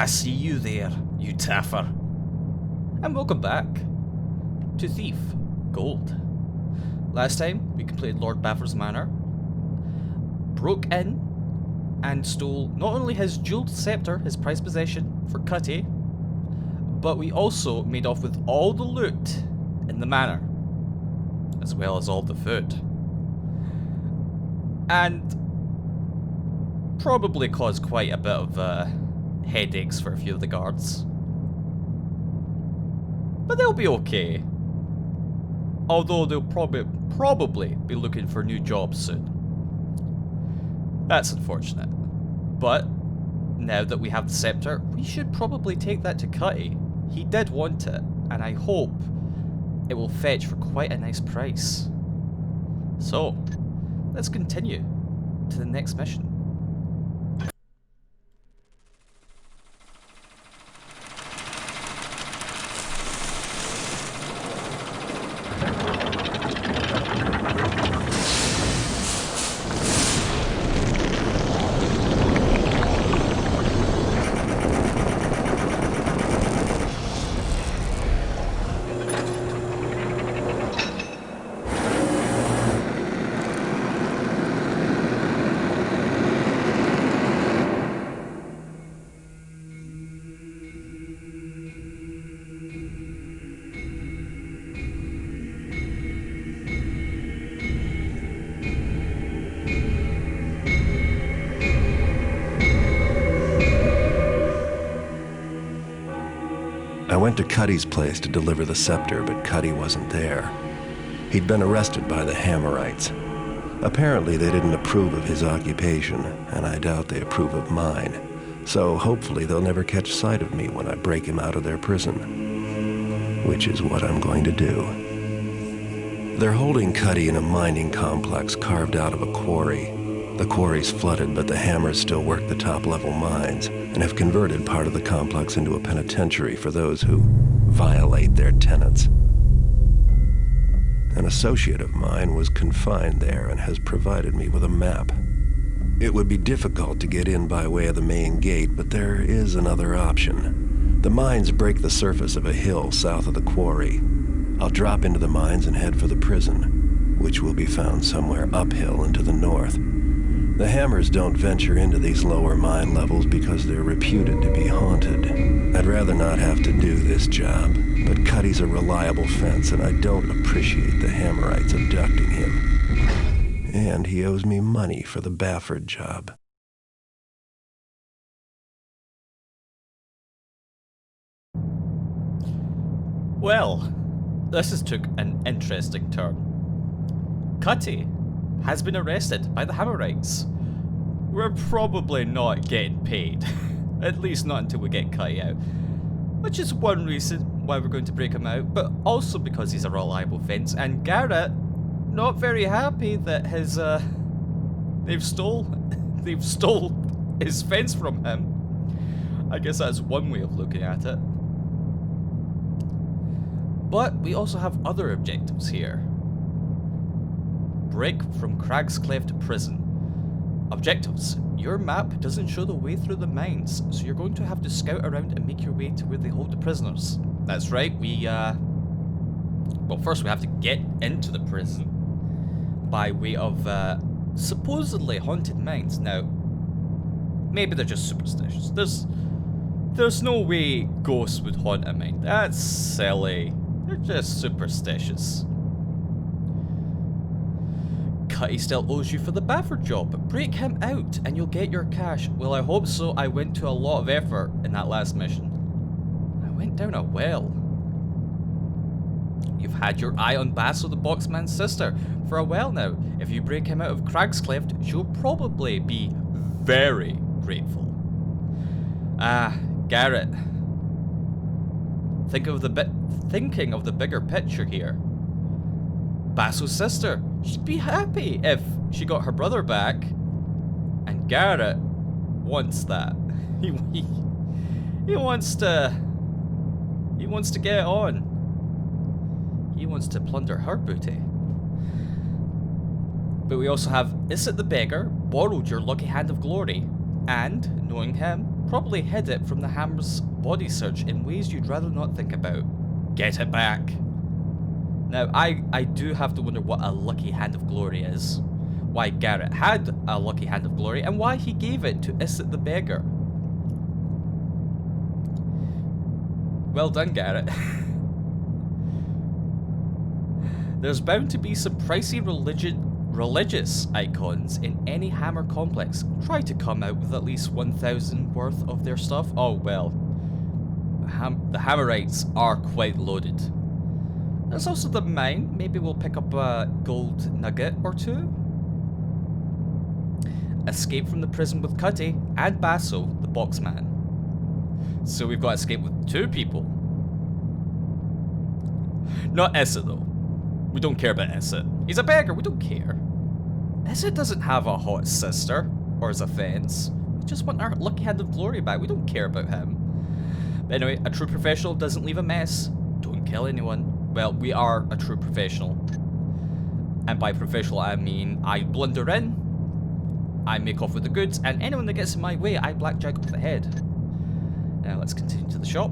see you there, you taffer. And welcome back to Thief Gold. Last time we completed Lord Bafford's manor, broke in and stole not only his jeweled scepter, his prized possession, for Cutty, but we also made off with all the loot in the manor, as well as all the food. And probably caused quite a bit of headaches for a few of the guards. But they'll be okay. Although they'll probably be looking for new jobs soon. That's unfortunate. But now that we have the scepter, we should probably take that to Cutty. He did want it, and I hope it will fetch for quite a nice price. So, let's continue to the next mission. I went to Cutty's place to deliver the scepter, but Cutty wasn't there. He'd been arrested by the Hammerites. Apparently they didn't approve of his occupation, and I doubt they approve of mine. So hopefully they'll never catch sight of me when I break him out of their prison. Which is what I'm going to do. They're holding Cutty in a mining complex carved out of a quarry. The quarry's flooded, but the Hammers still work the top-level mines and have converted part of the complex into a penitentiary for those who violate their tenets. An associate of mine was confined there and has provided me with a map. It would be difficult to get in by way of the main gate, but there is another option. The mines break the surface of a hill south of the quarry. I'll drop into the mines and head for the prison, which will be found somewhere uphill and to the north. The Hammers don't venture into these lower mine levels because they're reputed to be haunted. I'd rather not have to do this job, but Cutty's a reliable fence and I don't appreciate the Hammerites abducting him. And he owes me money for the Bafford job. Well, this has took an interesting turn. Cutty has been arrested by the Hammerites. We're probably not getting paid. At least not until we get Cutty out. Which is one reason why we're going to break him out, but also because he's a reliable fence, and Garrett not very happy that his they've stole his fence from him. I guess that's one way of looking at it. But we also have other objectives here. Break from Cragscleft Prison. Objectives. Your map doesn't show the way through the mines, so you're going to have to scout around and make your way to where they hold the prisoners. That's right, well, first we have to get into the prison by way of supposedly haunted mines. Now, maybe they're just superstitious. There's no way ghosts would haunt a mine. That's silly. They're just superstitious. Cutty still owes you for the Bafford job. Break him out and you'll get your cash. Well, I hope so. I went to a lot of effort in that last mission. I went down a well. You've had your eye on Basso, the Boxman's sister, for a while now. If you break him out of Cragscleft, she'll probably be very grateful. Garrett. Thinking of the bigger picture here. Basso's sister. She'd be happy if she got her brother back. And Garrett wants that. He wants to get on. He wants to plunder her booty. But we also have Isset the Beggar borrowed your lucky hand of glory. And, knowing him, probably hid it from the Hammer's body search in ways you'd rather not think about. Get it back. Now, I do have to wonder what a lucky hand of glory is. Why Garrett had a lucky hand of glory, and why he gave it to Isset the beggar. Well done, Garrett. There's bound to be some pricey religious icons in any Hammer complex. Try to come out with at least 1,000 worth of their stuff. Oh well. The Hammerites are quite loaded. There's also the mine. Maybe we'll pick up a gold nugget or two. Escape from the prison with Cutty and Mausu, the boxman. So we've got escape with 2 people. Not Isset though. We don't care about Isset. He's a beggar, we don't care. Isset doesn't have a hot sister or his offense. We just want our lucky hand of glory back. We don't care about him. But anyway, a true professional doesn't leave a mess. Don't kill anyone. Well, we are a true professional. And by professional I mean I blunder in, I make off with the goods, and anyone that gets in my way I blackjack off the head. Now let's continue to the shop.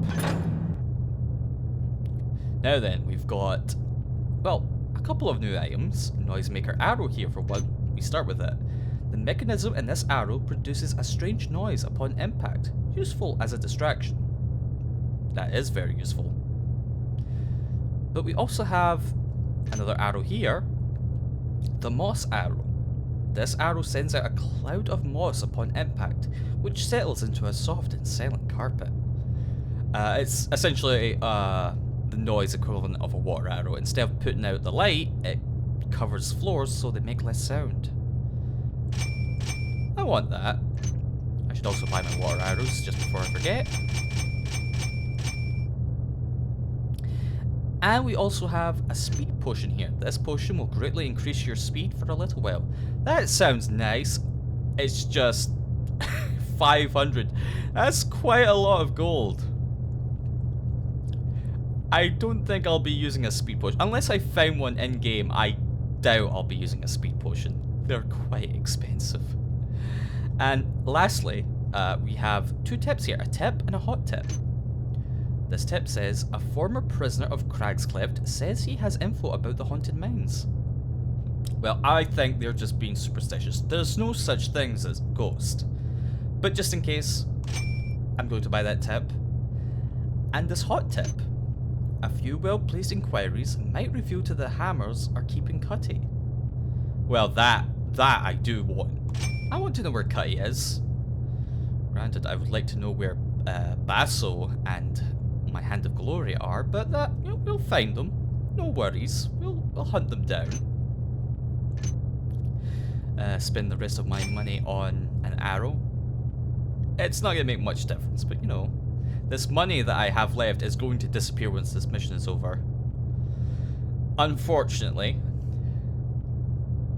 Now then, we've got, well, a couple of new items. Noisemaker arrow here for one. We start with it. The mechanism in this arrow produces a strange noise upon impact, useful as a distraction. That is very useful. But we also have another arrow here, the moss arrow. This arrow sends out a cloud of moss upon impact, which settles into a soft and silent carpet. It's essentially the noise equivalent of a water arrow. Instead of putting out the light, it covers floors so they make less sound. I want that. I should also buy my water arrows just before I forget. And we also have a speed potion here. This potion will greatly increase your speed for a little while. That sounds nice. It's just 500. That's quite a lot of gold. I don't think I'll be using a speed potion. Unless I found one in game, I doubt I'll be using a speed potion. They're quite expensive. And lastly, we have 2 tips here. A tip and a hot tip. This tip says, a former prisoner of Cragscleft says he has info about the haunted mines. Well, I think they're just being superstitious. There's no such things as ghost. But just in case, I'm going to buy that tip. And this hot tip. A few well-placed inquiries might reveal to the Hammers are keeping Cutty. Well, that I do want. I want to know where Cutty is. Granted, I would like to know where Mausu and my Hand of Glory are, but that, you know, we'll find them. No worries. We'll hunt them down. Spend the rest of my money on an arrow. It's not going to make much difference, but you know, this money that I have left is going to disappear once this mission is over. Unfortunately.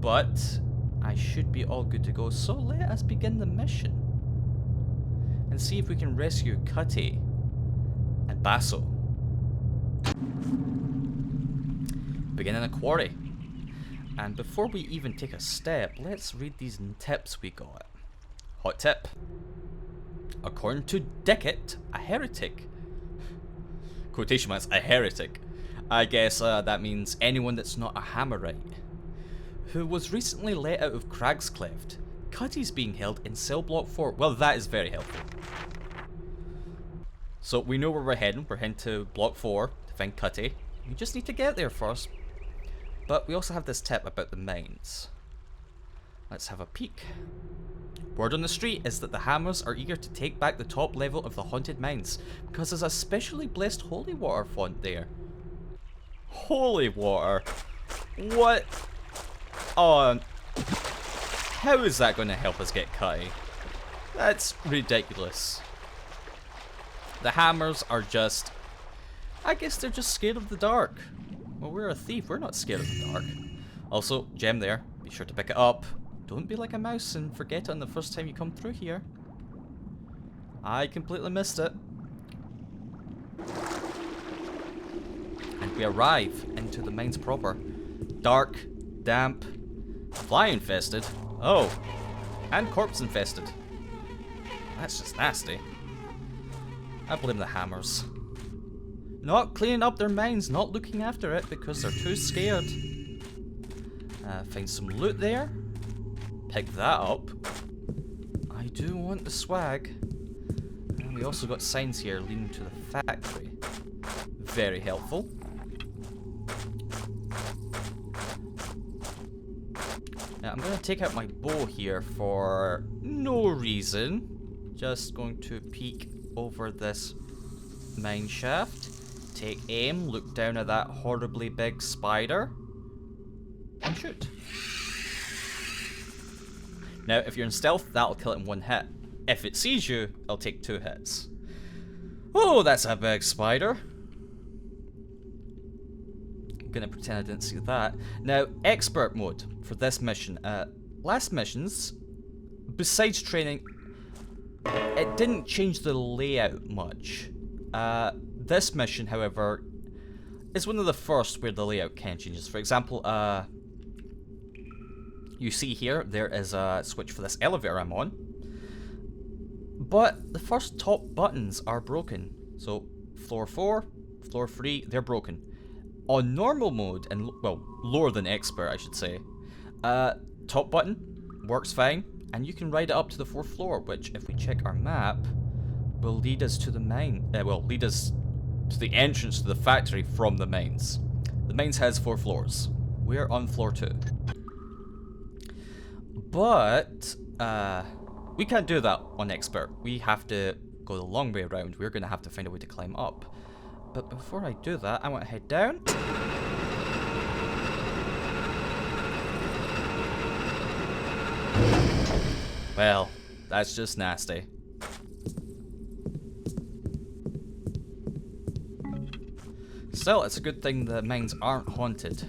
But I should be all good to go, so let us begin the mission. And see if we can rescue Cutty and Mausu. Begin in a quarry. And before we even take a step, let's read these tips we got. Hot tip. According to Dickett, a heretic. Quotation marks, a heretic. I guess that means anyone that's not a Hammerite. Who was recently let out of Cragscleft. Cutty's being held in cell block 4. Well, that is very helpful. So we know where we're heading. We're heading to block 4 to find Cutty. We just need to get there first. But we also have this tip about the mines. Let's have a peek. Word on the street is that the Hammers are eager to take back the top level of the haunted mines because there's a specially blessed holy water font there. Holy water? What? Oh, how is that going to help us get Cutty? That's ridiculous. The Hammers are just, I guess they're just scared of the dark. Well, we're a thief, we're not scared of the dark. Also, gem there, be sure to pick it up. Don't be like a mouse and forget it on the first time you come through here. I completely missed it. And we arrive into the mines proper. Dark, damp, fly infested. Oh, and corpse infested. That's just nasty. I blame the hammers. Not cleaning up their mines, not looking after it because they're too scared. Find some loot there. Pick that up. I do want the swag. And we also got signs here leading to the factory. Very helpful. Now I'm going to take out my bow here for no reason. Just going to peek over this mine shaft. Take aim, look down at that horribly big spider. And shoot. Now, if you're in stealth, that'll kill it in one hit. If it sees you, it'll take 2 hits. Oh, that's a big spider. I'm gonna pretend I didn't see that. Now, expert mode for this mission. Last missions, besides training, it didn't change the layout much. This mission, however, is one of the first where the layout can changes. For example, you see here, there is a switch for this elevator I'm on. But the first top buttons are broken. So, floor 4, floor 3, they're broken. On normal mode, and well, lower than expert, I should say, top button works fine, and you can ride it up to the 4th floor, which, if we check our map, will lead us to the mine. Will lead us to the entrance to the factory from the mines. The mines has 4 floors. We're on floor 2. But we can't do that on expert. We have to go the long way around. We're going to have to find a way to climb up. But before I do that, I want to head down. Well, that's just nasty. Still, it's a good thing the mines aren't haunted.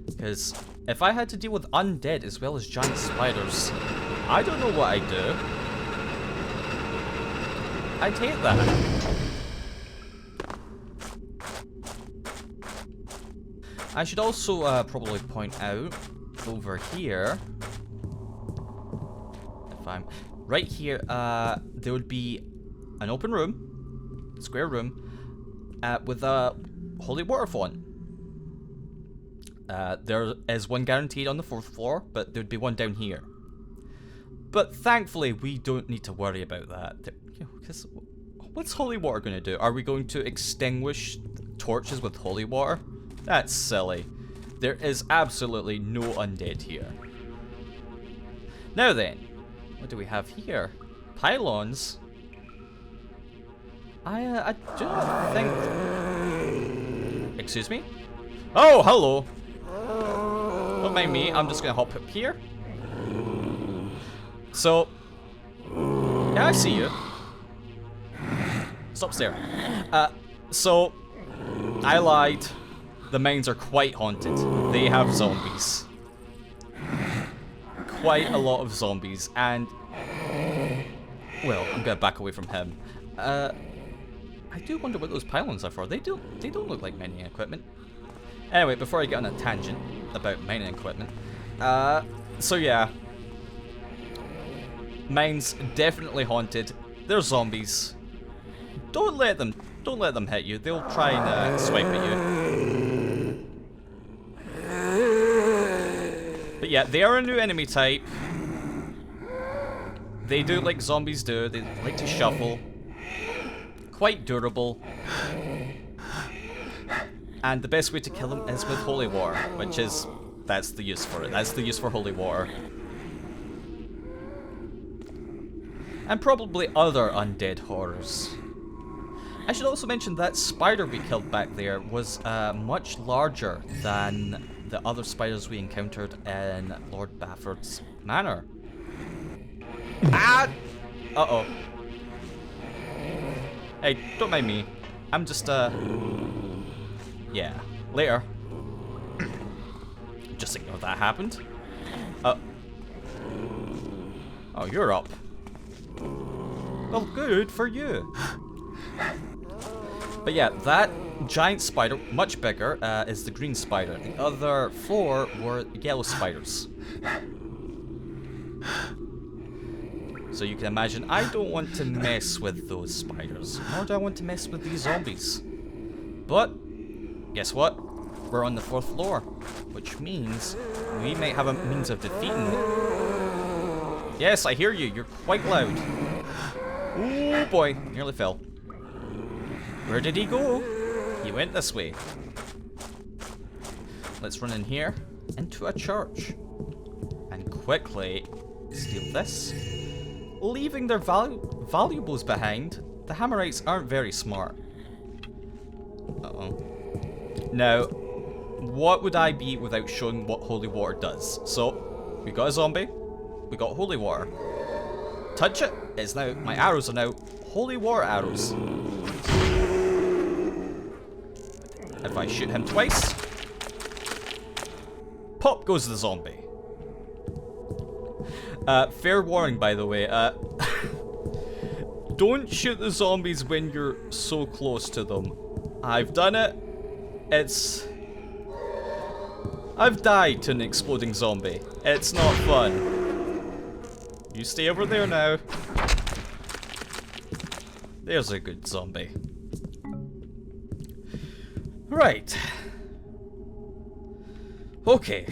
Because if I had to deal with undead as well as giant spiders, I don't know what I'd do. I'd hate that. I should also probably point out over here, if I'm right here, there would be an open room, square room, with a holy water font. There is one guaranteed on the 4th floor, but there'd be one down here. But thankfully, we don't need to worry about that. Because what's holy water going to do? Are we going to extinguish torches with holy water? That's silly. There is absolutely no undead here. Now then, what do we have here? Pylons. I do not think... Excuse me? Oh, hello! Don't mind me, I'm just gonna hop up here. So... Yeah, I see you. Stop staring. So... I lied. The mines are quite haunted. They have zombies. Quite a lot of zombies, and... Well, I'm gonna back away from him. I do wonder what those pylons are for. They don't look like mining equipment. Anyway, before I get on a tangent about mining equipment, so yeah, mines definitely haunted. They're zombies. Don't let them hit you. They'll try and swipe at you. But yeah, they are a new enemy type. They do like zombies do. They like to shuffle. Quite durable. And the best way to kill them is with holy water, which is, that's the use for it. That's the use for holy water. And probably other undead horrors. I should also mention that spider we killed back there was much larger than the other spiders we encountered in Lord Bafford's manor. Ah! Uh-oh. Hey, don't mind me. I'm just, yeah. Later. Just ignore that happened. Oh, you're up. Well, good for you. But yeah, that giant spider, much bigger, is the green spider. The other 4 were yellow spiders. So you can imagine, I don't want to mess with those spiders, nor do I want to mess with these zombies. But, guess what? We're on the 4th floor, which means we might have a means of defeating them. Yes, I hear you. You're quite loud. Oh boy, nearly fell. Where did he go? He went this way. Let's run in here, into a church, and quickly steal this. Leaving their valuables behind, the Hammerites aren't very smart. Uh-oh. Now, what would I be without showing what holy water does? So, we got a zombie, we got holy water. Touch it, it's now, my arrows are now holy water arrows. If I shoot him twice, pop goes the zombie. Fair warning, by the way, don't shoot the zombies when you're so close to them. I've done it. I've died to an exploding zombie. It's not fun. You stay over there now. There's a good zombie. Right. Okay.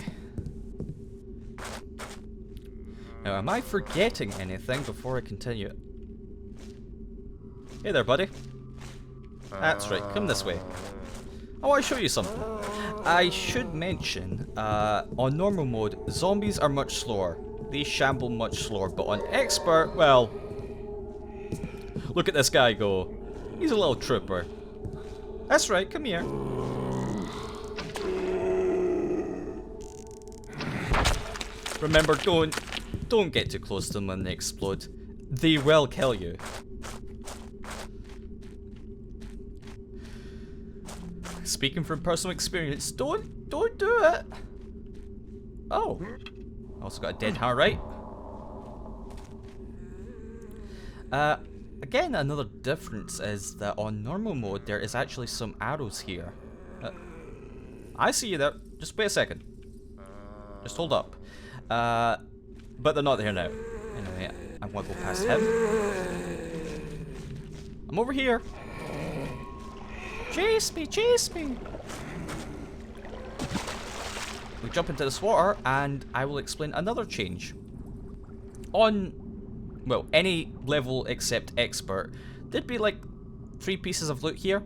Now, am I forgetting anything before I continue? Hey there, buddy. That's right, come this way. I want to show you something. I should mention, on normal mode, zombies are much slower. They shamble much slower, but on expert, well... Look at this guy go. He's a little trooper. That's right, come here. Remember, don't get too close to them when they explode. They will kill you. Speaking from personal experience, don't do it. Oh, also got a dead Hammerite. Again, another difference is that on normal mode there is actually some arrows here. I see you there. Just wait a second. Just hold up. But they're not there now. Anyway, I'm gonna go past him. I'm over here. Chase me, chase me! We jump into this water, and I will explain another change. On, well, any level except expert, there'd be like 3 pieces of loot here.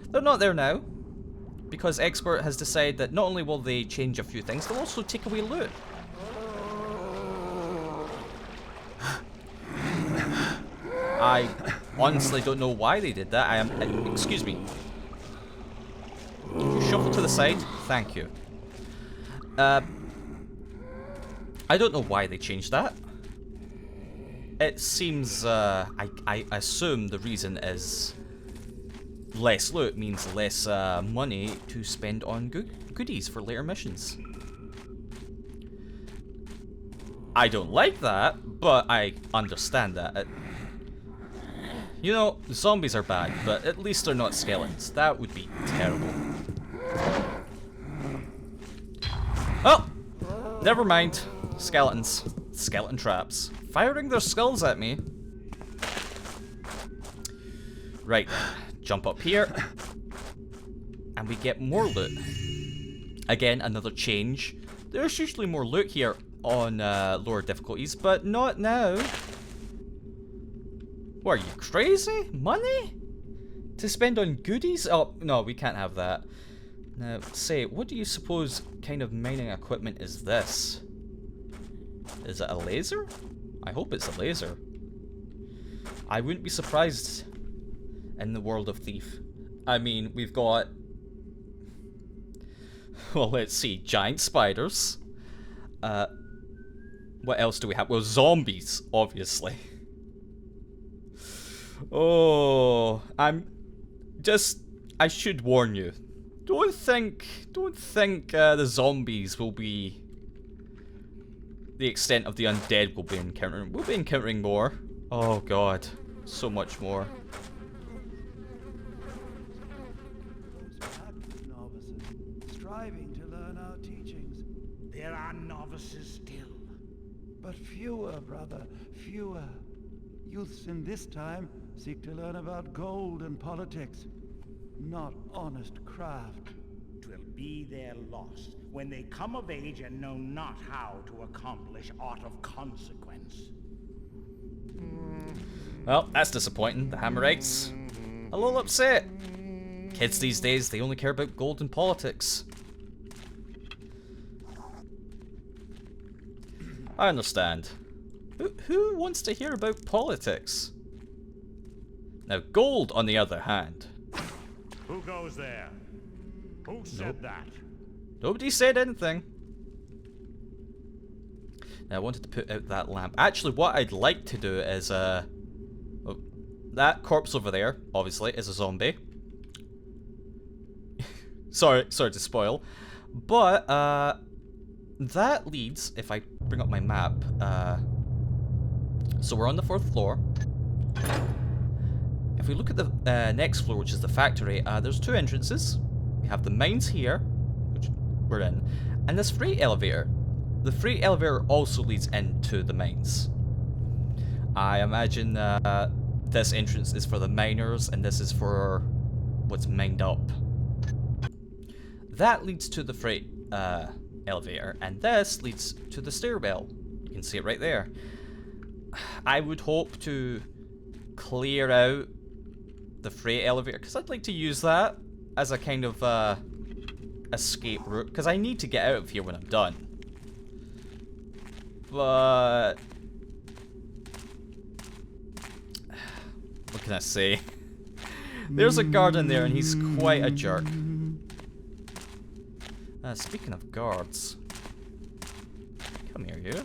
They're not there now, because expert has decided that not only will they change a few things, they'll also take away loot. I honestly don't know why they did that. Excuse me. Shuffle to the side. Thank you. I don't know why they changed that. It seems, I assume the reason is less loot means less money to spend on goodies for later missions. I don't like that, but I understand that. You know, zombies are bad, but at least they're not skeletons. That would be terrible. Oh! Never mind. Skeletons. Skeleton traps. Firing their skulls at me. Right then. Jump up here. And we get more loot. Again, another change. There's usually more loot here on lower difficulties, but not now. What, are you crazy? Money? To spend on goodies? Oh, no, we can't have that. Now, say, what do you suppose kind of mining equipment is this? Is it a laser? I hope it's a laser. I wouldn't be surprised in the world of Thief. I mean, we've got... Well, let's see. Giant spiders. What else do we have? Well, zombies, obviously. Oh, I should warn you. Don't think the zombies will be the extent of the undead we'll be encountering. We'll be encountering more. Oh god, so much more. Novices striving to learn our teachings. There are novices still, but but fewer, brother, fewer. Youths in this time seek to learn about gold and politics, not honest craft. 'Twill be their loss when they come of age and know not how to accomplish aught of consequence. Well, that's disappointing. The Hammerites a little upset. Kids these days, they only care about gold and politics. I understand. Who wants to hear about politics? Now, gold, on the other hand. Who goes there? Who said that? Nobody said anything. Now, I wanted to put out that lamp. Actually, what I'd like to do is, oh, that corpse over there, obviously, is a zombie. sorry to spoil. But, that leads, if I bring up my map, so we're on the 4th floor. If we look at the next floor, which is the factory, there's 2 entrances. We have the mines here, which we're in, and this freight elevator. The freight elevator also leads into the mines. I imagine this entrance is for the miners, and this is for what's mined up. That leads to the freight elevator, and this leads to the stairwell. You can see it right there. I would hope to clear out the freight elevator, because I'd like to use that as a kind of escape route, because I need to get out of here when I'm done. But what can I say? There's a guard in there, and he's quite a jerk. Speaking of guards, come here, you.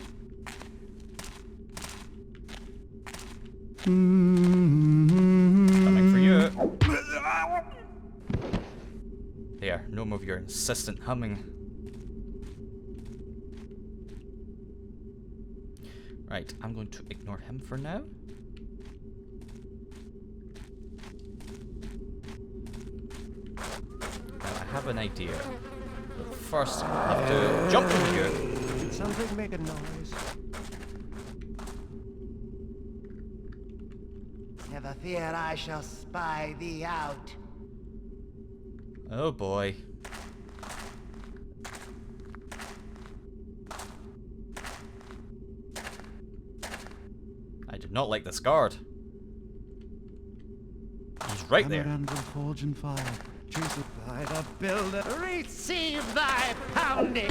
Coming for you. There, no more of your insistent humming. Right, I'm going to ignore him for now. Now, I have an idea. But first, I have to jump over here. Did something make a noise? Never fear, I shall spy thee out. Oh boy. I did not like this guard. He's right there. Hammer anvil, forge and fire, choose by the builder. Receive thy pounding!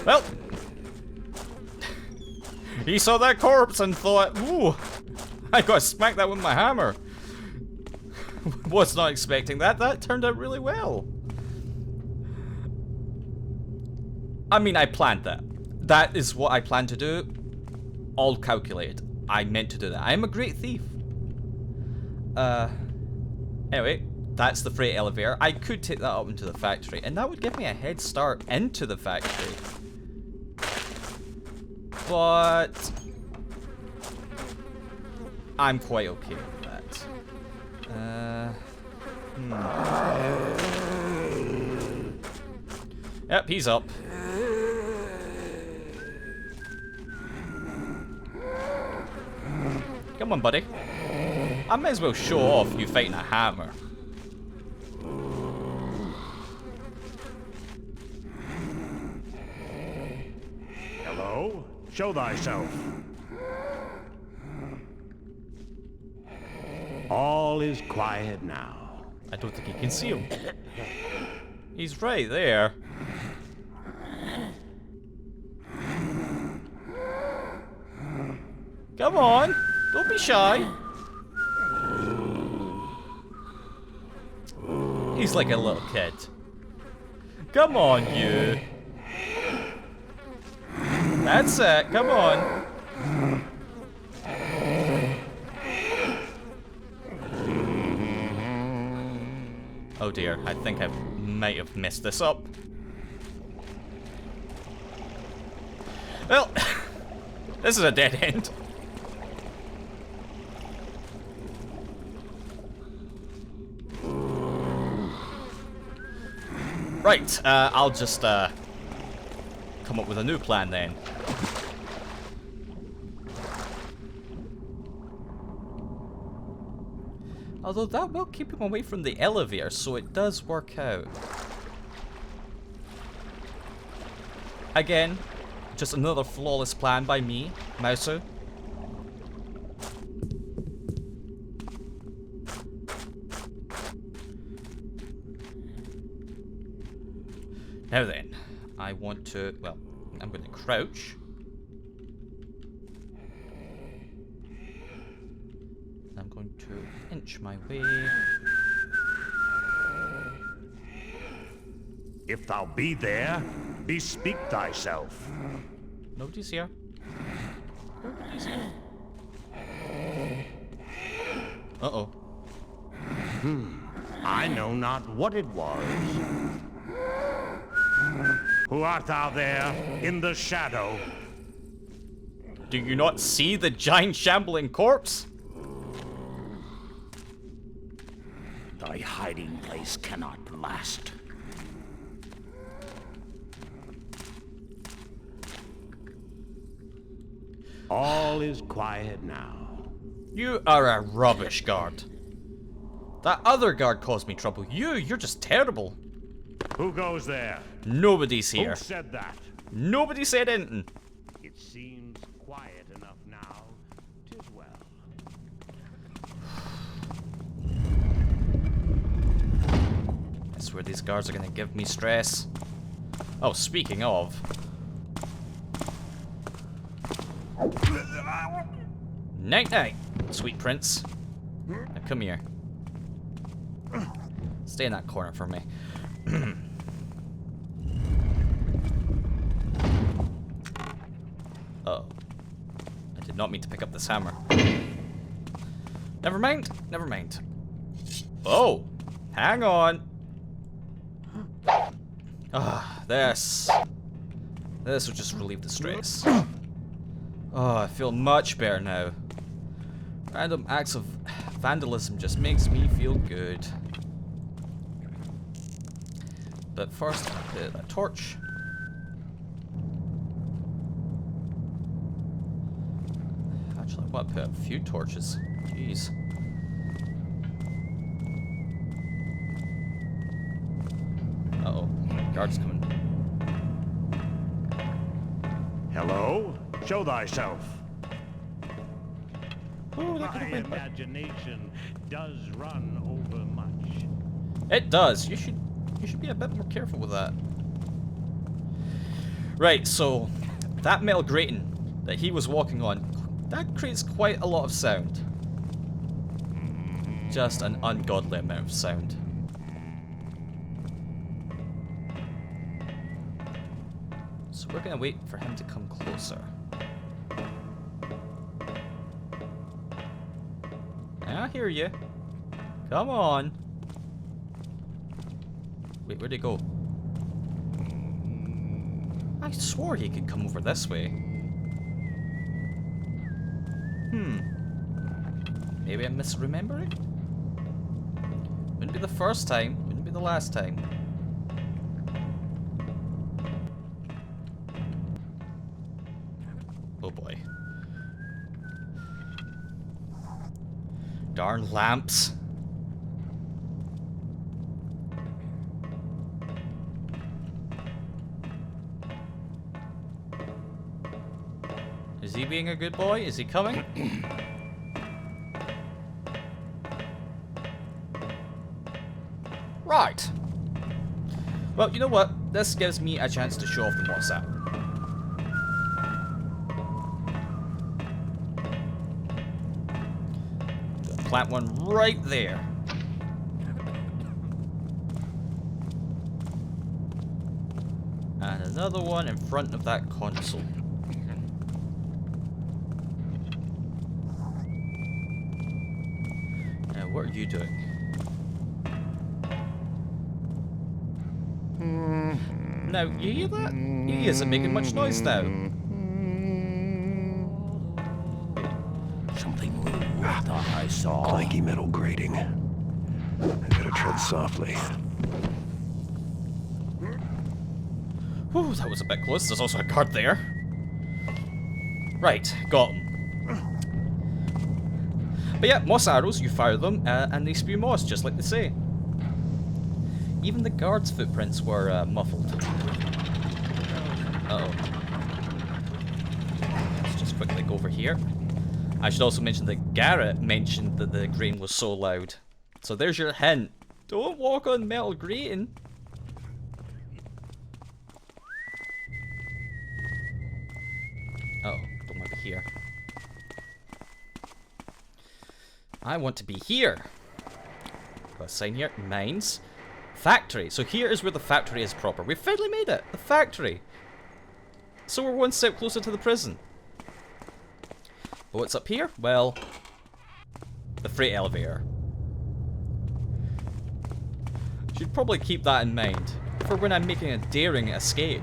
Well, he saw that corpse and thought, ooh, I gotta smack that with my hammer. Was not expecting that. That turned out really well. I mean, I planned that. That is what I planned to do. All calculated. I meant to do that. I am a great thief. Anyway, that's the freight elevator. I could take that up into the factory, and that would give me a head start into the factory. But I'm quite okay with that. Yep, he's up. Come on, buddy. I may as well show off you fighting a hammer. Hello? Show thyself. All is quiet now. I don't think you can see him. He's right there. Come on, don't be shy. He's like a little kid. Come on, you. That's it, come on. Oh dear, I think I might have messed this up. Well, this is a dead end. Right, I'll just come up with a new plan then. Although that will keep him away from the elevator, so it does work out. Again, just another flawless plan by me, Mausu. Now then, I want to, well, I'm going to crouch. I'm going to inch my way. If thou be there, bespeak thyself. Nobody's here. Nobody's here. Uh-oh. I know not what it was. Who art thou there in the shadow? Do you not see the giant shambling corpse? Thy hiding place cannot last. All is quiet now. You are a rubbish guard. That other guard caused me trouble. You're just terrible. Who goes there? Nobody's here. Who said that? Nobody said anything. It seems quiet enough now. 'Tis well. I swear these guards are gonna give me stress. Oh, speaking of. Night night, sweet prince. Now come here. Stay in that corner for me. Oh. I did not mean to pick up this hammer. Never mind, never mind. Oh! Hang on! Ah, this will just relieve the stress. Oh, I feel much better now. Random acts of vandalism just makes me feel good. But first, I'm gonna put a torch. Actually, I want to put a few torches. Jeez. Uh-oh, guard's coming. Hello? Show thyself. Oh, My imagination does run over much. It does. You should be a bit more careful with that. Right, so that metal grating that he was walking on, that creates quite a lot of sound. Just an ungodly amount of sound. So we're gonna wait for him to come closer. I hear you. Come on. Wait, where'd he go? I swore he could come over this way. Maybe I'm misremembering? Wouldn't be the first time, wouldn't be the last time. Oh boy. Darn lamps. Is he being a good boy? Is he coming? Right. Well, you know what? This gives me a chance to show off the WhatsApp. Plant one right there. And another one in front of that console. Now, what are you doing? Now, you hear that? He isn't making much noise now. Something moved. I thought I saw. Clanky metal grating. I gotta tread softly. Whew, that was a bit close. There's also a guard there. Right, got him. But yeah, moss arrows, you fire them, and they spew moss, just like they say. Even the guards' footprints were muffled. Uh-oh. Let's just quickly go over here. I should also mention that Garrett mentioned that the grain was so loud. So there's your hint. Don't walk on metal grating. Uh-oh, don't want to be here. I want to be here. Got a sign here. Mines. Factory. So here is where the factory is proper. We've finally made it. The factory. So we're one step closer to the prison. But what's up here? Well, the freight elevator. Should probably keep that in mind for when I'm making a daring escape.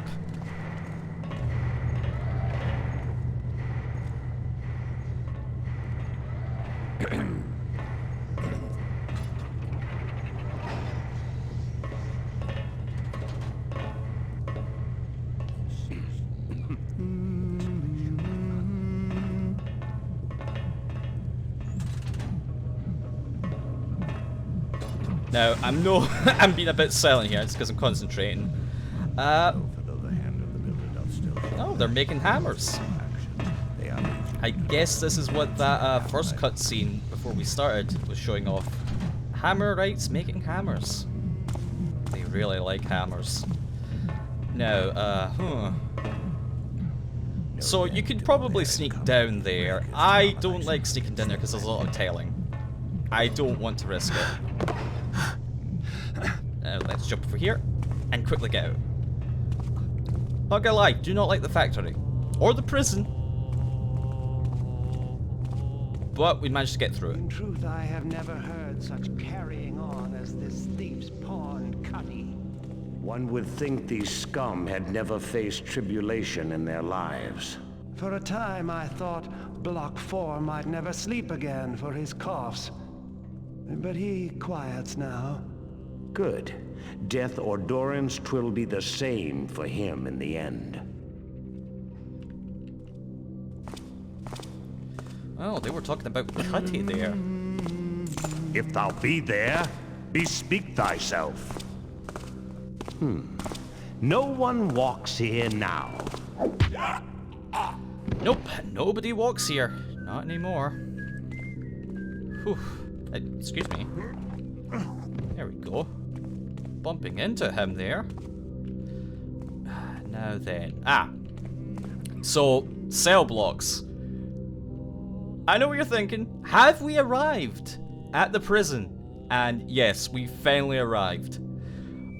Now, I'm being a bit silent here, it's because I'm concentrating. Oh, they're making hammers. I guess this is what that first cutscene before we started was showing off. Hammerites making hammers. They really like hammers. Now, So you could probably sneak down there. I don't like sneaking down there because there's a lot of tailing. I don't want to risk it. Let's jump over here and quickly get out. Not gonna lie, do not like the factory or the prison, but we managed to get through it. In truth, I have never heard such carrying on as this thief's pawn, Cutty. One would think these scum had never faced tribulation in their lives. For a time, I thought Block 4 might never sleep again for his coughs. But he quiets now. Good. Death or durance 'twill be the same for him in the end. Oh, they were talking about Cutty there. If thou be there, bespeak thyself. No one walks here now. Nope, nobody walks here. Not anymore. Whew. Excuse me. There we go. Bumping into him there. Now then. So, cell blocks. I know what you're thinking. Have we arrived at the prison? And yes, we finally arrived.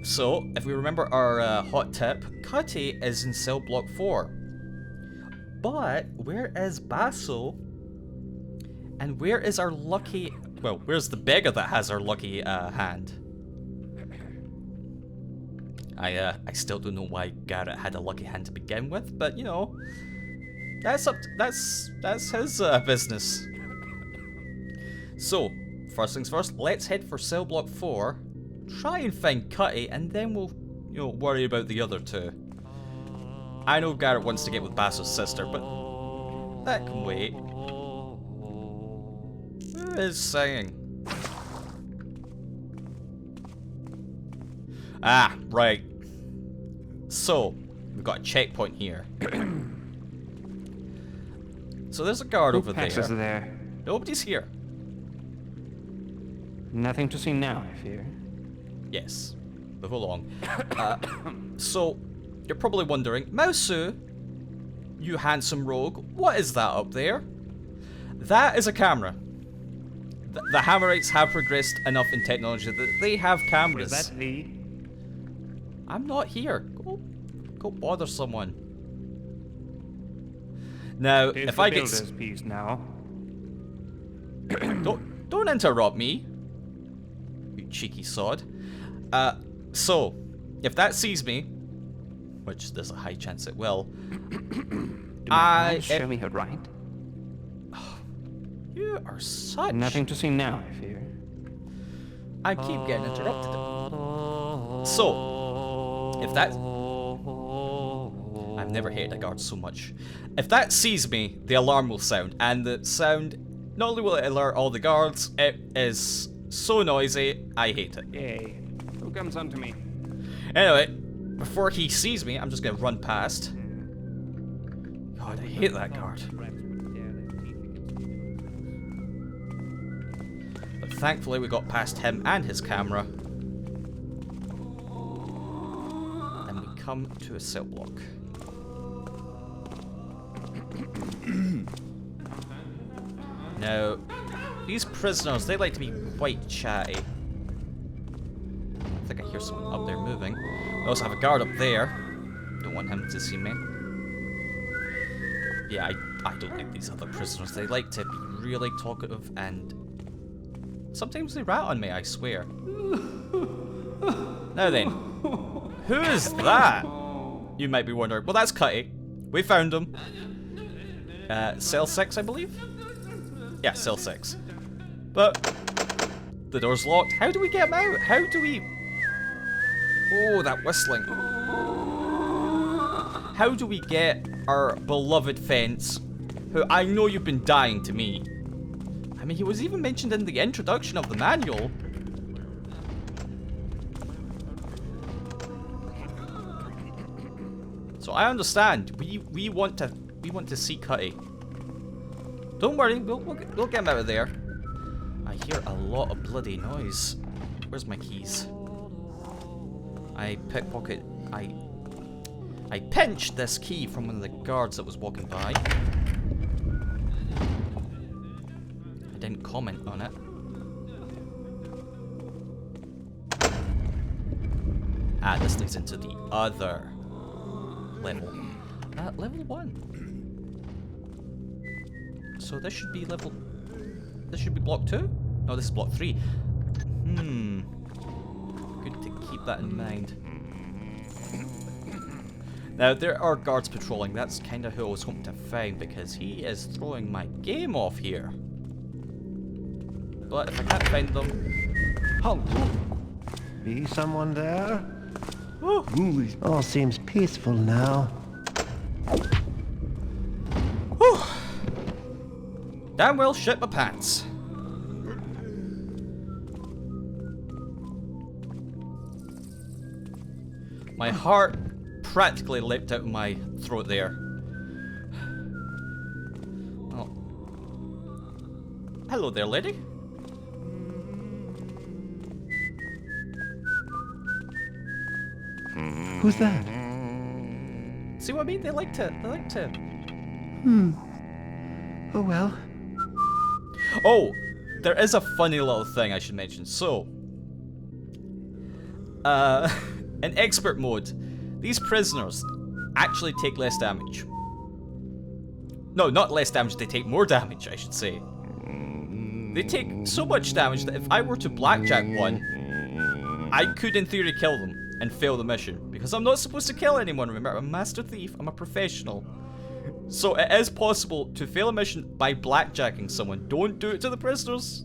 So, if we remember our hot tip, Cutty is in cell block 4. But, where is Basso? And where is our lucky... Well, where's the beggar that has our lucky hand? I still don't know why Garrett had a lucky hand to begin with, but you know, that's his business. So, first things first, let's head for cell block 4, try and find Cutty, and then we'll, you know, worry about the other two. I know Garrett wants to get with Basso's sister, but that can wait. Who is singing? Right. So, we've got a checkpoint here. So there's a guard over there. there. Nobody's here. Nothing to see now, I fear. Yes. Move along. So, you're probably wondering, Mausu, you handsome rogue, what is that up there? That is a camera. The Hammerites have progressed enough in technology that they have cameras. Is that thee? I'm not here. Go bother someone. Now, if I get piece now. don't interrupt me, you cheeky sod. So, if that sees me, which there's a high chance it will, Show me her right. You are such. Nothing to see now, I fear. I keep getting interrupted. So, if that. I've never hated a guard so much. If that sees me, the alarm will sound, and the sound, not only will it alert all the guards, it is so noisy, I hate it. Yay. Who comes unto me? Anyway, before he sees me, I'm just gonna run past. God, I hate that guard. But thankfully we got past him and his camera. And we come to a cell block. Now, these prisoners, they like to be quite chatty. I think I hear someone up there moving. We also have a guard up there. Don't want him to see me. Yeah, I don't like these other prisoners. They like to be really talkative and sometimes they rat on me, I swear. Now then, who is that? You might be wondering. Well, that's Cutty. We found him. Cell 6, I believe? Yeah, cell 6. But the door's locked. How do we get him out? How do we... Oh, that whistling. How do we get our beloved Fence, who I know you've been dying to meet? I mean, he was even mentioned in the introduction of the manual. So I understand. We want to see Cutty. Don't worry, we'll get him out of there. I hear a lot of bloody noise. Where's my keys? I pickpocket. I pinched this key from one of the guards that was walking by. I didn't comment on it. Ah, this leads into the other level. Level 1. So this should be level... This should be block 2? No, this is block 3. Good to keep that in mind. Now, there are guards patrolling. That's kind of who I was hoping to find, because he is throwing my game off here. But if I can't find them... Halt! Be someone there? Woo. All seems peaceful now. Whew. Damn well shit my pants. My heart practically leapt out of my throat there. Oh. Hello there, lady. Who's that? See what I mean? They like to. Oh well. Oh, there is a funny little thing I should mention. So, in expert mode, these prisoners actually take less damage. No, not less damage, they take more damage, I should say. They take so much damage that if I were to blackjack one, I could in theory kill them and fail the mission. Because I'm not supposed to kill anyone, remember, I'm a master thief, I'm a professional. So it is possible to fail a mission by blackjacking someone. Don't do it to the prisoners.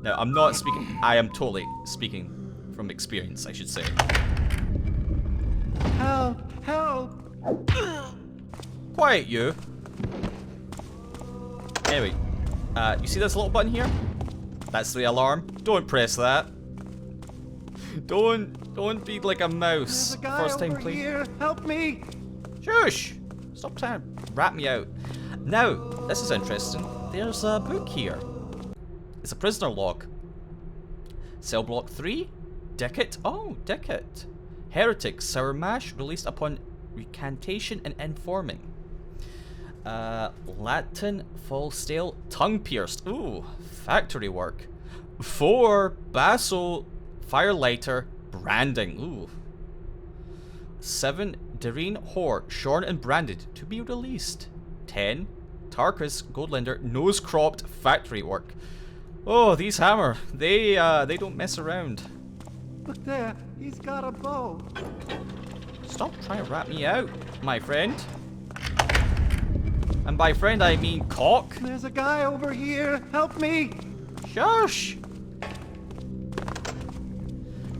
Now, I'm not speaking, I am totally speaking from experience, I should say. Help! Help! Quiet, you. Anyway, you see this little button here? That's the alarm. Don't press that. Don't be like a mouse. There's a guy First time over playing. here! Help me! Shush! Stop trying to rat me out. Now, this is interesting. There's a book here. It's a prisoner log. Cell block 3? Dickett? Oh, Dickett. Heretics, sour mash, released upon recantation and informing. Latin, fall stale, tongue pierced. Ooh, factory work. 4, basso, firelighter, branding. Ooh. 7, Dareen whore, shorn and branded, to be released. 10, Tarkus, Goldlander, nose cropped, factory work. Oh, these Hammer, they don't mess around. Look there! He's got a bow! Stop trying to rat me out, my friend. And by friend, I mean cock. There's a guy over here! Help me! Shush!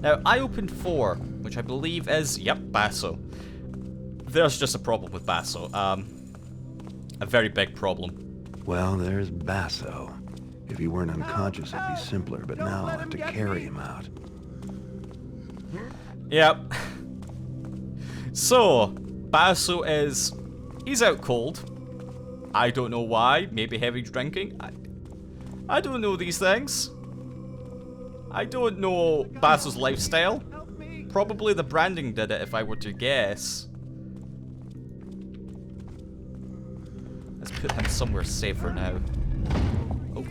Now, I opened 4, which I believe is, yep, basso. there's just a problem with Basso. A very big problem. Well, there's Basso. If he weren't unconscious, it'd be simpler, but now I have to carry him out. Yep. So, Basso he's out cold. I don't know why. Maybe heavy drinking. I don't know these things. I don't know Basso's lifestyle. Probably the branding did it, if I were to guess. Let's put him somewhere safer now. Oh.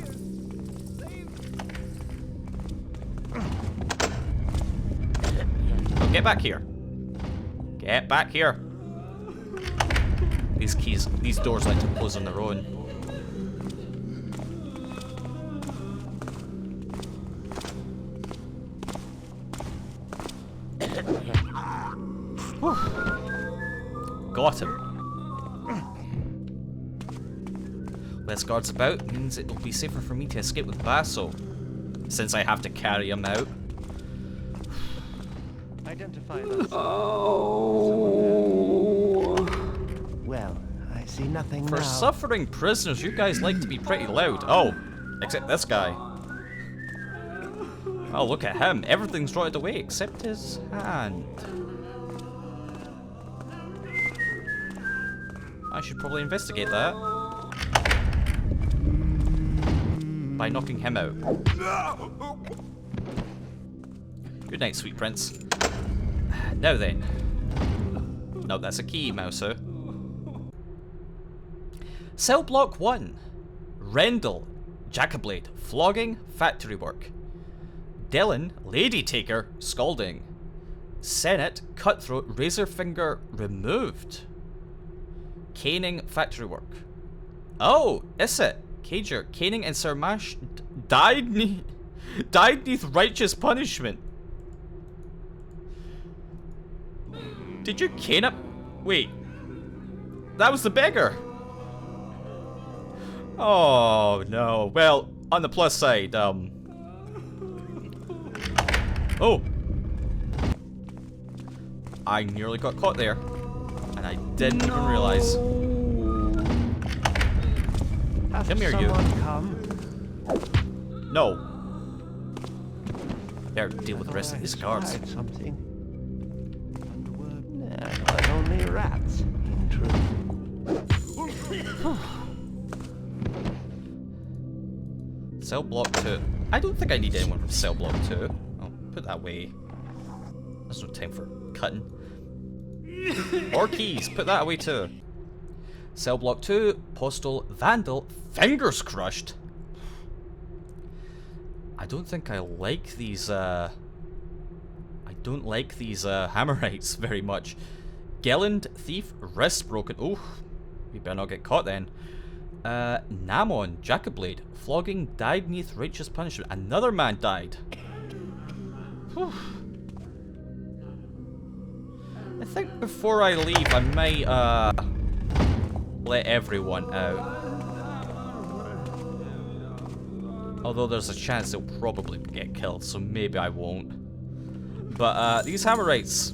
Oh, get back here. Get back here. These doors like to close on their own. Whew. Got him. Less guards about means it'll be safer for me to escape with Basso, since I have to carry him out. Identify those. Well, I see nothing For now. suffering prisoners, you guys like to be pretty loud. Oh, except this guy. Oh, look at him. Everything's rotted away except his hand. I should probably investigate that. By knocking him out. Good night, sweet prince. Now then. No, that's a key, Mausu. Cell block 1. Rendell, Jackablade, flogging, factory work. Dylan, lady taker, scalding. Senate, cutthroat, razor finger, removed. Caning, factory work. Oh, is it? Cager, caning and Sarmash died neath righteous punishment. Did you cane up? Wait. That was the beggar. Oh, no. Well, on the plus side, Oh. I nearly got caught there. And I didn't even realize. Come here, you. Come. No. Better deal with the rest of these guards. Tried something. There were only rats, in truth. Cell block 2. I don't think I need anyone from cell block 2. Oh, put that away. There's no time for cutting. Or keys. Put that away too. Cell block 2. Postal. Vandal. Fingers crushed. I don't think I like these, I don't like these, Hammerites very much. Gelland. Thief. Wrist broken. Oh, we better not get caught then. Namon. Jackablade. Flogging. Died neath righteous punishment. Another man died. Whew. I think before I leave, I might, let everyone out. Although there's a chance they'll probably get killed, so maybe I won't. But, these Hammerites,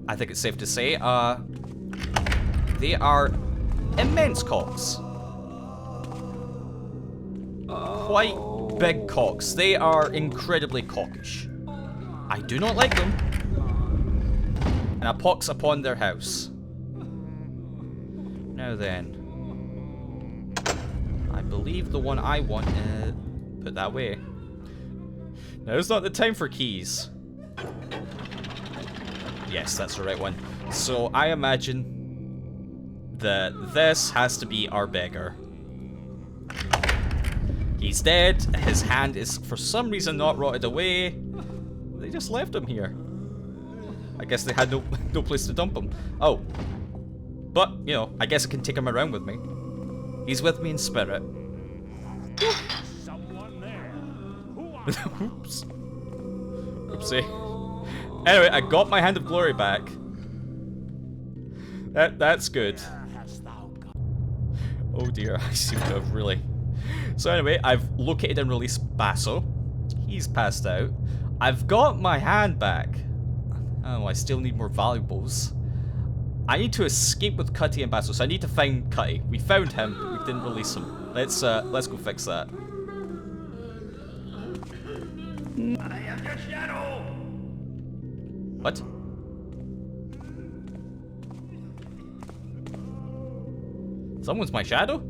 I think it's safe to say, they are immense cocks. Quite big cocks. They are incredibly cockish. I do not like them. And a pox upon their house. Now then. I believe the one I want, put that away. Now's not the time for keys. Yes, that's the right one. So I imagine that this has to be our beggar. He's dead. His hand is for some reason not rotted away. They just left him here. I guess they had no place to dump him. Oh. But, you know, I guess I can take him around with me. He's with me in spirit. Someone there. Oops. Oopsie. Anyway, I got my Hand of Glory back. That's good. Oh dear, I seem to have really... So anyway, I've located and released Basso. He's passed out. I've got my hand back. Oh, I still need more valuables. I need to escape with Cutty and Basso, so I need to find Cutty. We found him, we didn't release him. Let's go fix that. I am your shadow! What? Someone's my shadow?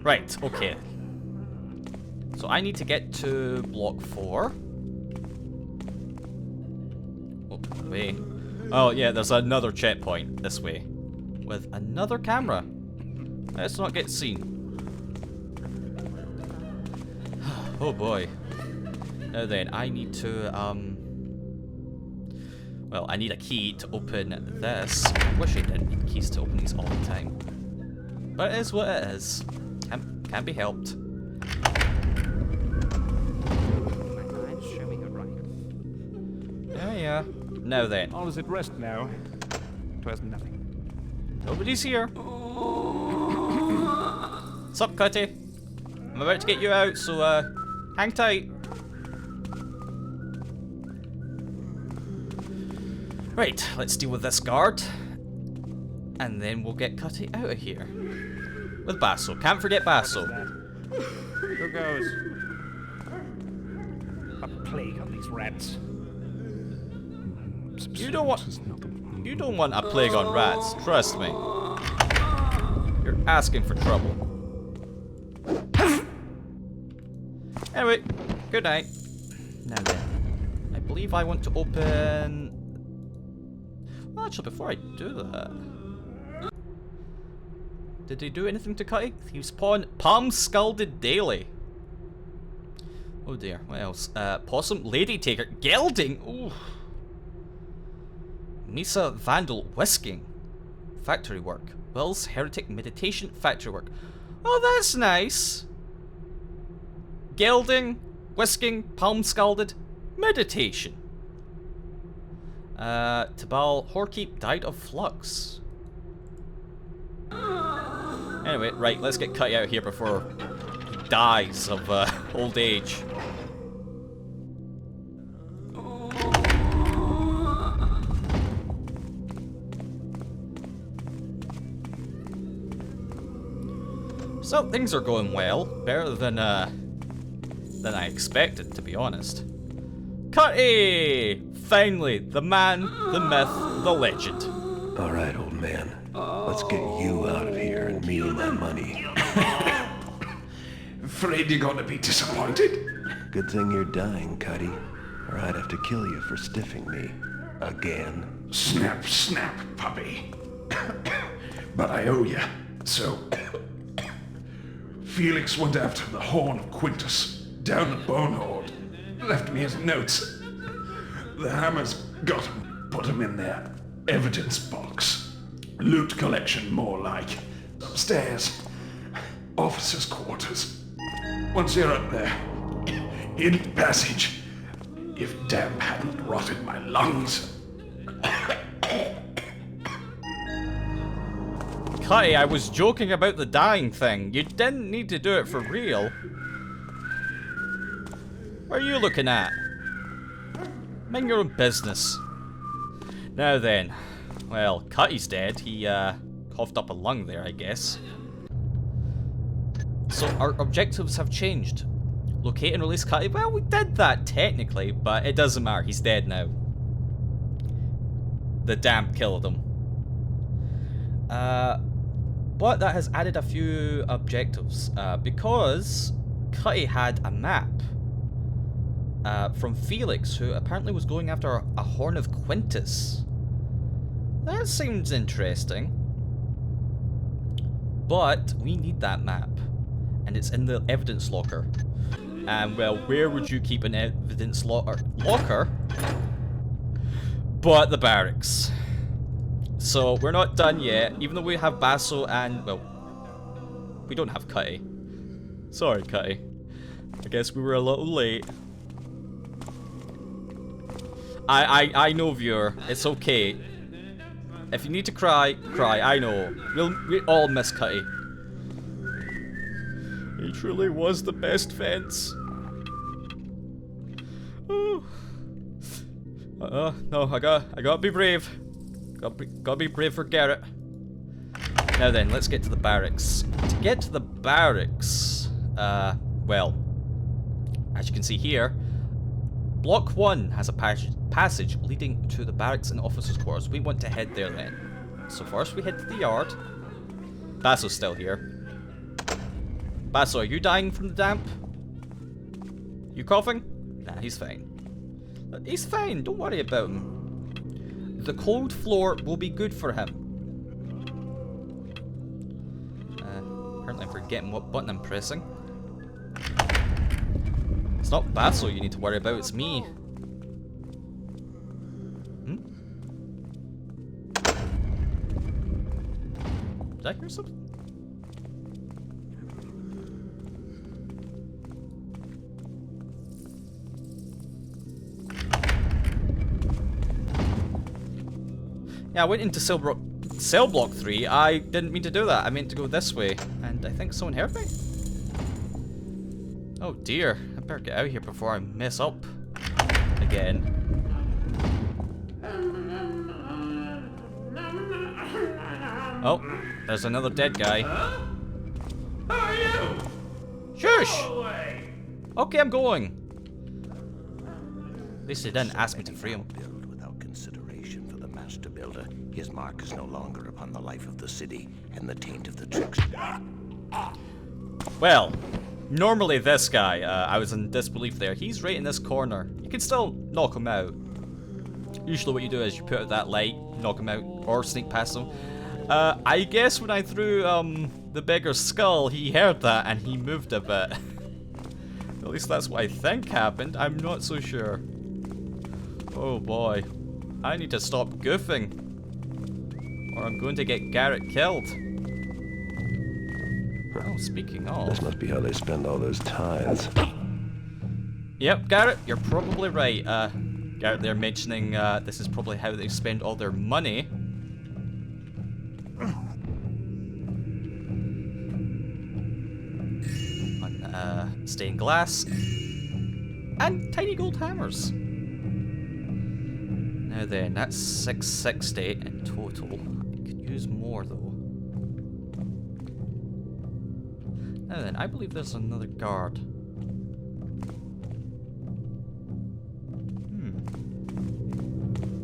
Right, okay. So I need to get to block 4. Oh, wait. Oh yeah, there's another checkpoint this way. With another camera. Let's not get seen. Oh boy. Now then, I need to, well, I need a key to open this. I wish I didn't need keys to open these all the time. But it is what it is. Can't be helped. Yeah. Now then. All is at rest now. 'Twas nothing. Nobody's here. Sup, Cutty? I'm about to get you out, so hang tight. Right, let's deal with this guard. And then we'll get Cutty out of here. With Basso. Can't forget Basso. Who goes? A plague on these rats. You don't want a plague on rats, trust me. You're asking for trouble. Anyway, good night. Now then, I believe I want to open... Well, actually, before I do that... Did they do anything to Cutty? Thieves Pawn, Palm Scalded Daily. Oh dear, what else? Possum Lady Taker, Gelding! Ooh. Misa Vandal Whisking. Factory work. Will's Heretic Meditation Factory work. Oh, that's nice. Gelding, Whisking, Palm Scalded, Meditation. Tabal Horkeep died of flux. Anyway, right, let's get Cutty out of here before he dies of old age. So things are going well, better than I expected, to be honest. Cutty! Finally, the man, the myth, the legend. All right, old man. Let's get you out of here and me my money. Afraid you're gonna be disappointed? Good thing you're dying, Cutty, or I'd have to kill you for stiffing me. Again. Snap, snap, puppy. But I owe you, so... Felix went after the Horn of Quintus, down the Bonehoard. Left me his notes. The Hammers got him, put him in their evidence box. Loot collection, more like. Upstairs. Officers' quarters. Once you're up there, in the passage, if damp hadn't rotted my lungs. Cutty, I was joking about the dying thing. You didn't need to do it for real. What are you looking at? Mind your own business. Now then. Well, Cutty's dead. He coughed up a lung there, I guess. So our objectives have changed. Locate and release Cutty. Well, we did that technically, but it doesn't matter. He's dead now. The damp killed him. But that has added a few objectives. Because Cutty had a map from Felix, who apparently was going after a Horn of Quintus. That seems interesting. But we need that map. And it's in the evidence locker. And well, where would you keep an evidence locker? But the barracks. So we're not done yet, even though we have Basso and, well, we don't have Cutty. Sorry, Cutty. I guess we were a little late. I know, viewer. It's okay. If you need to cry, cry. I know. We all miss Cutty. He truly was the best fence. Oh. No, I gotta be brave. Gotta be brave for Garrett. Now then, let's get to the barracks. To get to the barracks, well, as you can see here, Block 1 has a passage leading to the barracks and officers' quarters. We want to head there then. So first we head to the yard. Basso's still here. Basso, are you dying from the damp? You coughing? Nah, he's fine. He's fine, don't worry about him. The cold floor will be good for him. Apparently I'm forgetting what button I'm pressing. It's not Basso you need to worry about, it's me. Hmm? Did I hear something? Yeah, I went into cell block 3. I didn't mean to do that. I meant to go this way. And I think someone heard me? Oh dear. I better get out of here before I mess up again. Oh, there's another dead guy. Who are you? Shush! Go away. Okay, I'm going. At least they didn't ask me to free him. Build without consideration for the master builder. His mark is no longer upon the life of the city and the taint of the trickster. Well, normally this guy, I was in disbelief there. He's right in this corner. You can still knock him out. Usually what you do is you put out that light, knock him out, or sneak past him. I guess when I threw the beggar's skull, he heard that and he moved a bit. At least that's what I think happened. I'm not so sure. Oh boy. I need to stop goofing, or I'm going to get Garrett killed. Oh, speaking of... This must be how they spend all those tithes. Yep, Garrett, you're probably right. Garrett, they're mentioning this is probably how they spend all their money. On stained glass and tiny gold hammers. Now then, that's 660 in total. I could use more though. Now then, I believe there's another guard.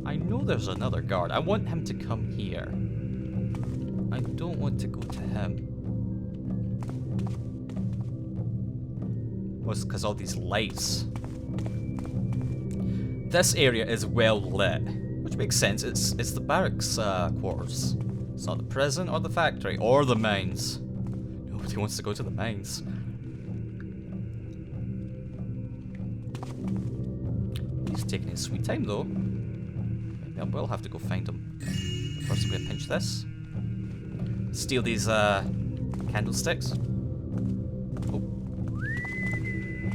I know there's another guard. I want him to come here. I don't want to go to him. Well, it's because all these lights. This area is well lit, which makes sense. It's the barracks quarters. It's not the prison or the factory or the mines. Nobody wants to go to the mines. He's taking his sweet time though. Maybe I will have to go find him. But first I'm gonna pinch this. Steal these candlesticks. Oh.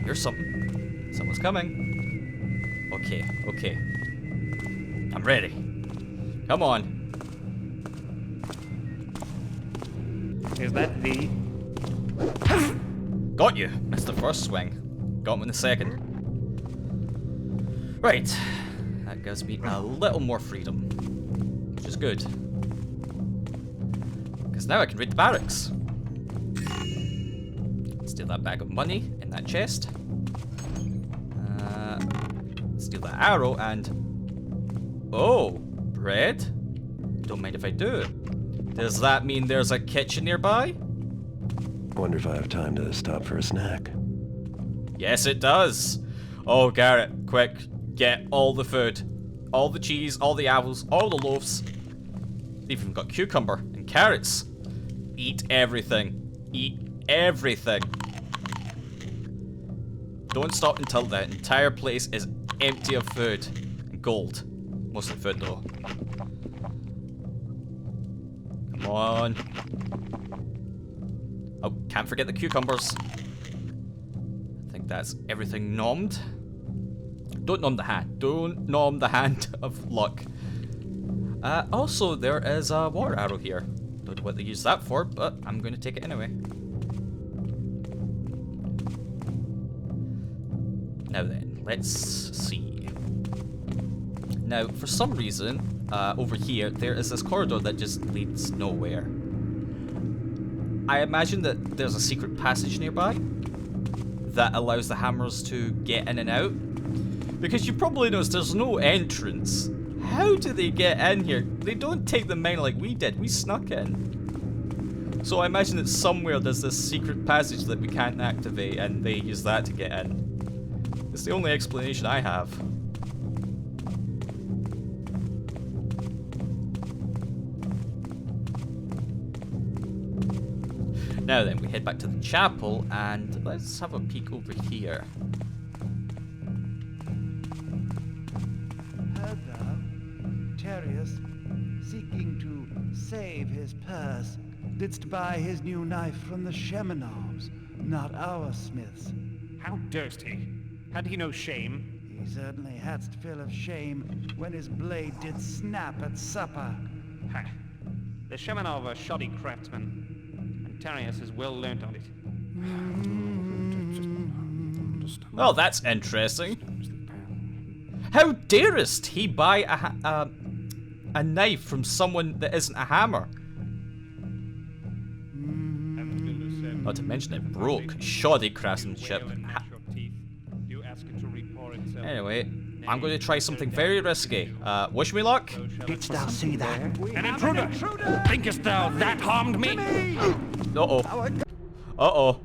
Here's something. Someone's coming. Okay, okay. I'm ready. Come on. Is that the... Got you. Missed the first swing. Got him in the second. Right. That gives me a little more freedom. Which is good. Because now I can raid the barracks. Steal that bag of money in that chest. Steal that arrow and... Oh! Bread? Don't mind if I do. Does that mean there's a kitchen nearby? Wonder if I have time to stop for a snack. Yes, it does. Oh, Garrett, quick. Get all the food. All the cheese, all the apples, all the loaves. They've even got cucumber and carrots. Eat everything. Eat everything. Don't stop until the entire place is empty of food. And gold. Mostly food, though. Come on. Oh, can't forget the cucumbers. I think that's everything nommed. Don't nom the hand. Don't nom the hand of luck. Also, there is a water arrow here. Don't know what they use that for, but I'm going to take it anyway. Now then, let's see. Now, for some reason, over here, there is this corridor that just leads nowhere. I imagine that there's a secret passage nearby that allows the hammers to get in and out. Because you probably noticed there's no entrance. How do they get in here? They don't take the mine like we did. We snuck in. So I imagine that somewhere there's this secret passage that we can't activate, and they use that to get in. It's the only explanation I have. Now then, we head back to the chapel, and let's have a peek over here. Heard thou? Terrius, seeking to save his purse, didst buy his new knife from the Shemenovs, not our smiths. How durst he? Had he no shame? He certainly hadst fill of shame when his blade did snap at supper. Ha! The Shemenov are shoddy craftsmen. Tarius is well learnt on it. Well, that's interesting. How darest he buy a knife from someone that isn't a hammer? Not to mention it broke. Shoddy craftsmanship. Anyway, I'm going to try something very risky. Wish me luck. Didst thou see that? An intruder! Thinkest thou that harmed me? Uh-oh. Uh-oh.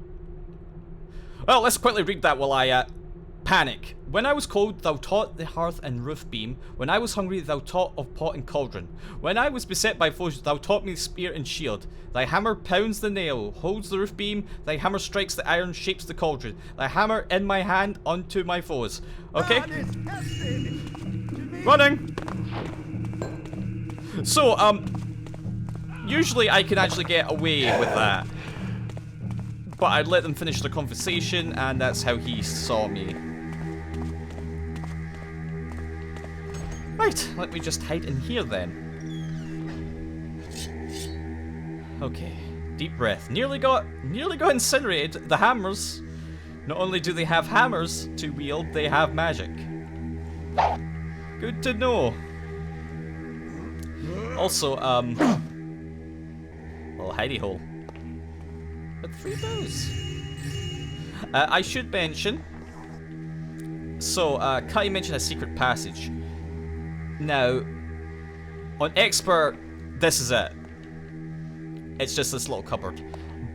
Well, let's quickly read that while I, panic. When I was cold, thou taught the hearth and roof beam. When I was hungry, thou taught of pot and cauldron. When I was beset by foes, thou taught me spear and shield. Thy hammer pounds the nail, holds the roof beam. Thy hammer strikes the iron, shapes the cauldron. Thy hammer in my hand, unto my foes. Okay? Running! So, usually I can actually get away with that. But I'd let them finish their conversation, and that's how he saw me. Right, let me just hide in here then. Okay, deep breath. Nearly got incinerated. The hammers. Not only do they have hammers to wield, they have magic. Good to know. Also, little hidey hole. With 3 bows. I should mention. So, Cutty mentioned a secret passage. Now, on Expert, this is it. It's just this little cupboard.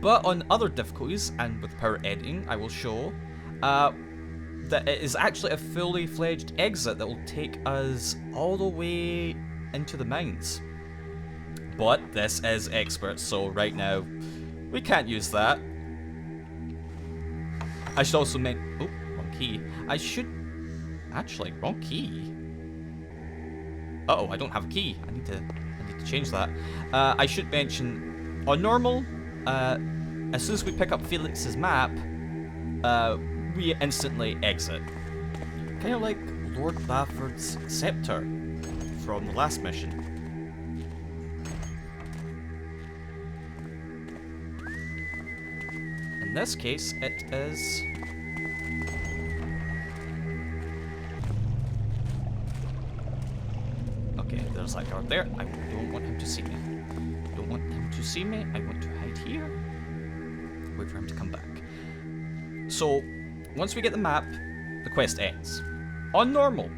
But on other difficulties, and with power editing, I will show that it is actually a fully fledged exit that will take us all the way into the mines. But this is Expert, so right now, we can't use that. I should also make... Oh, wrong key. I should... Actually, wrong key. Uh-oh, I don't have a key. I need to change that. I should mention, on normal, as soon as we pick up Felix's map, we instantly exit. Kind of like Lord Bafford's scepter from the last mission. In this case, it is... Okay, there's that guard there. I don't want him to see me. Don't want him to see me. I want to hide here. Wait for him to come back. So, once we get the map, the quest ends. On normal.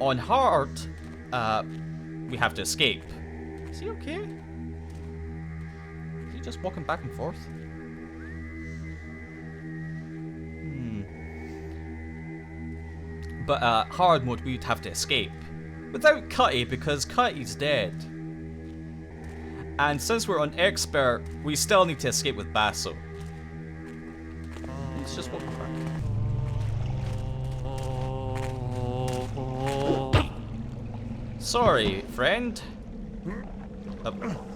On hard, we have to escape. Is he okay? Is he just walking back and forth? But hard mode, we would have to escape. Without Cutty, because Cutty's dead. And since we're on Expert, we still need to escape with Basso. Let's just walk back. Sorry, friend. Oh.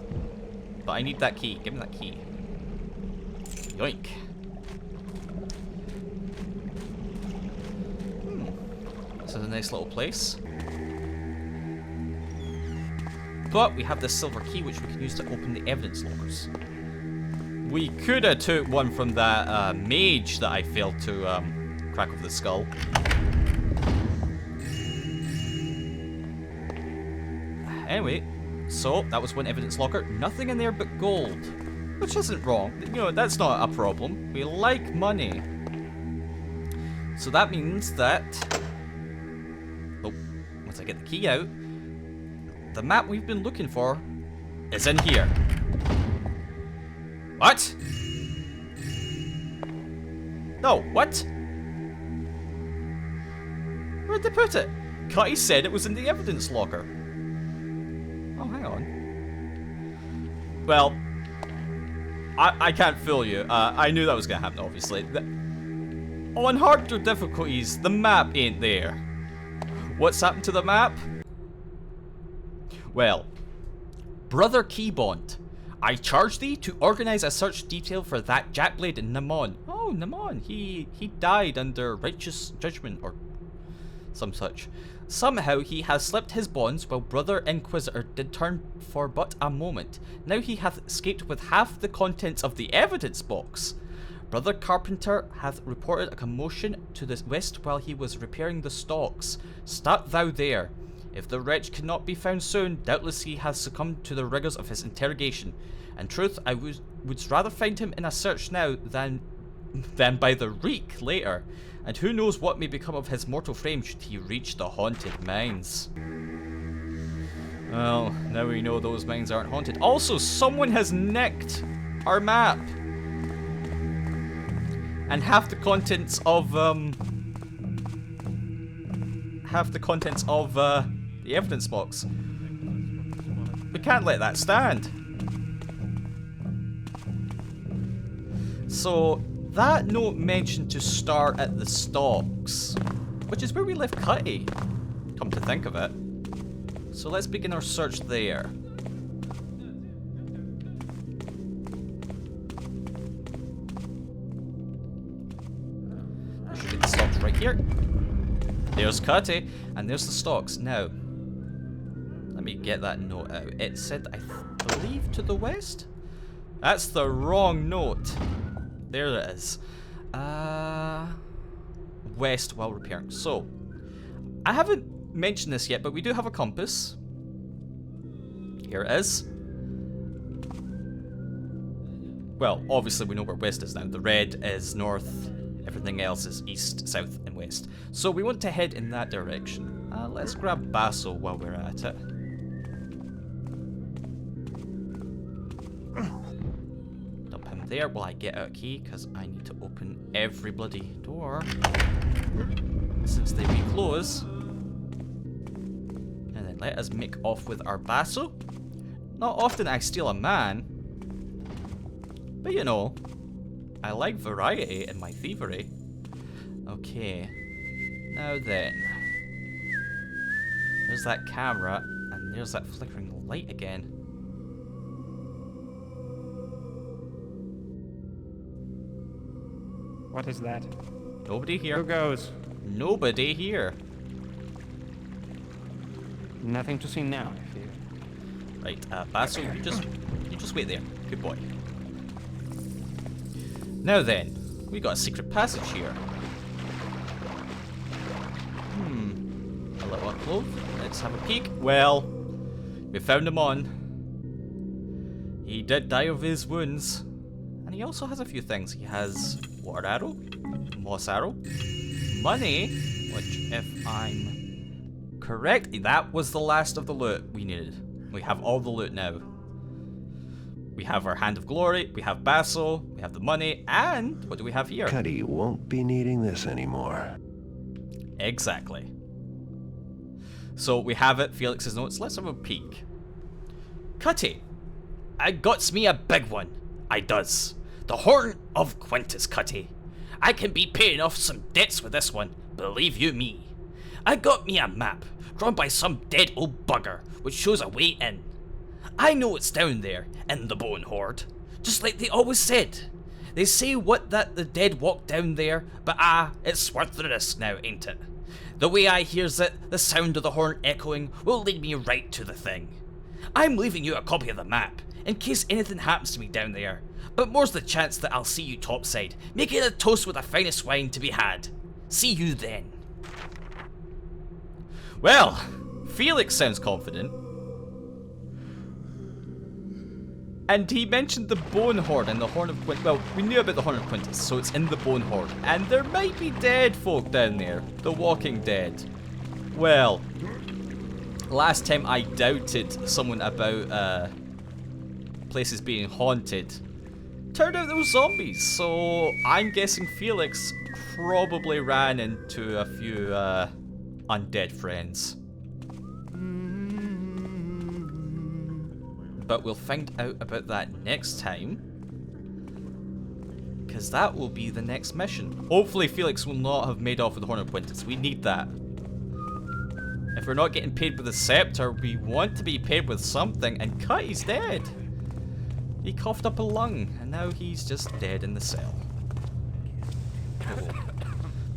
But I need that key. Give me that key. Yoink. This is a nice little place. but we have this silver key which we can use to open the evidence lockers. We could have took one from that mage that I failed to crack over the skull. Anyway, so that was one evidence locker. Nothing in there but gold, which isn't wrong. You know, that's not a problem. We like money. So that means that, oh, once I get the key out, the map we've been looking for is in here. What? No, what? Where'd they put it? Cutty said it was in the evidence locker. Oh, hang on. Well, I can't fool you. I knew that was going to happen, obviously. On harder difficulties, the map ain't there. What's happened to the map? Well, Brother Keybond, I charge thee to organize a search detail for that jackblade Namon. Oh, Namon, he died under righteous judgment or some such. Somehow he has slipped his bonds while Brother Inquisitor did turn for but a moment. Now he hath escaped with half the contents of the evidence box. Brother Carpenter hath reported a commotion to the west while he was repairing the stocks. Start thou there. If the wretch cannot be found soon, doubtless he has succumbed to the rigours of his interrogation. In truth, I would rather find him in a search now than by the reek later. And who knows what may become of his mortal frame should he reach the haunted mines. Well, now we know those mines aren't haunted. Also, someone has nicked our map. And half the contents of the evidence box. We can't let that stand. So that note mentioned to start at the stocks, which is where we left Cutty, come to think of it. So let's begin our search there. There should be the stocks right here. There's Cutty, and there's the stocks. Now, let me get that note out. It said, I believe, to the west? That's the wrong note. There it is. West while repairing. So, I haven't mentioned this yet, but we do have a compass. Here it is. Well, obviously we know where west is now. The red is north. Everything else is east, south, and west. So we want to head in that direction. Let's grab Basso while we're at it. Dump him there while I get out a key, because I need to open every bloody door since they reclose. And then let us make off with our Basso. Not often I steal a man, but you know, I like variety in my thievery. Okay, now then. There's that camera, and there's that flickering light again. What is that? Nobody here. Who goes? Nobody here. Nothing to see now, I fear. Right, Basso, you just wait there. Good boy. Now then, we got a secret passage here. A little up close. Let's have a peek. Well, we found him on. He did die of his wounds. And he also has a few things. He has water arrow, moss arrow, money, which if I'm correct, that was the last of the loot we needed. We have all the loot now. We have our Hand of Glory, we have Basso, we have the money, and what do we have here? Cutty won't be needing this anymore. Exactly. So we have it, Felix's notes. Let's have a peek. Cutty, I gots me a big one. I does. The Horn of Quintus, Cutty. I can be paying off some debts with this one, believe you me. I got me a map, drawn by some dead old bugger, which shows a way in. I know it's down there, in the Bone Hoard, just like they always said. They say what that the dead walk down there, but it's worth the risk now, ain't it? The way I hears it, the sound of the horn echoing will lead me right to the thing. I'm leaving you a copy of the map, in case anything happens to me down there. But more's the chance that I'll see you topside, making a toast with the finest wine to be had. See you then. Well, Felix sounds confident. And he mentioned the Bone Horde and the Horn of Quintus. Well, we knew about the Horn of Quintus, so it's in the Bone Horde. And there might be dead folk down there. The Walking Dead. Well, last time I doubted someone about places being haunted. Turned out there was zombies, so I'm guessing Felix probably ran into a few undead friends. But we'll find out about that next time, because that will be the next mission. Hopefully Felix will not have made off with the Horn of Quintus. We need that. If we're not getting paid with the scepter, we want to be paid with something, and Cutty's dead. He coughed up a lung, and now he's just dead in the cell. Oh.